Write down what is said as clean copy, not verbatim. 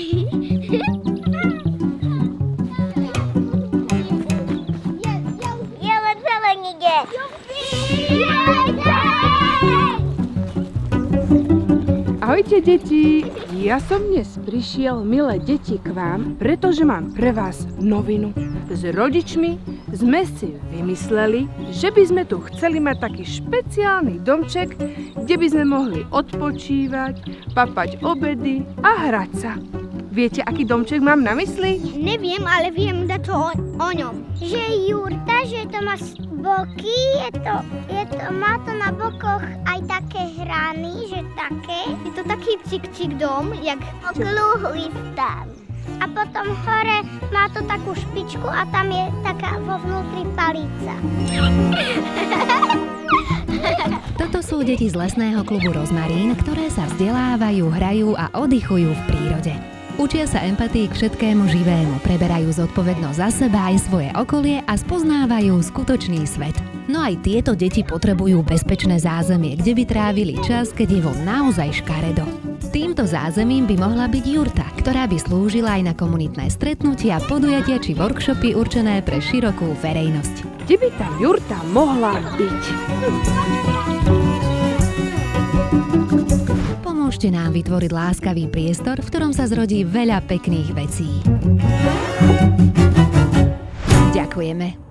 Jelen zeleníde. Ahojte, deti! Ja som dnes prišiel, milé deti, k vám, pretože mám pre vás novinu. S rodičmi sme si vymysleli, že by sme tu chceli mať taký špeciálny domček, kde by sme mohli odpočívať, papať obedy a hrať sa. Viete, aký domček mám na mysli? Neviem, ale viem dačo o ňom. Že jurta, že to má boky, má to na bokoch aj také hrany, že také. Je to taký cik-cik dom, jak okrúhly stan. A potom hore má to takú špičku a tam je taká vo vnútri palica. Toto sú deti z lesného klubu Rozmarín, ktoré sa vzdelávajú, hrajú a oddychujú v prírode. Učia sa empatii k všetkému živému, preberajú zodpovednosť za seba aj svoje okolie a spoznávajú skutočný svet. No aj tieto deti potrebujú bezpečné zázemie, kde by trávili čas, keď je von naozaj škaredo. Týmto zázemím by mohla byť jurta, ktorá by slúžila aj na komunitné stretnutia, podujatia či workshopy určené pre širokú verejnosť. Kde by tá jurta mohla byť? Pomôžte nám vytvoriť láskavý priestor, v ktorom sa zrodí veľa pekných vecí. Ďakujeme.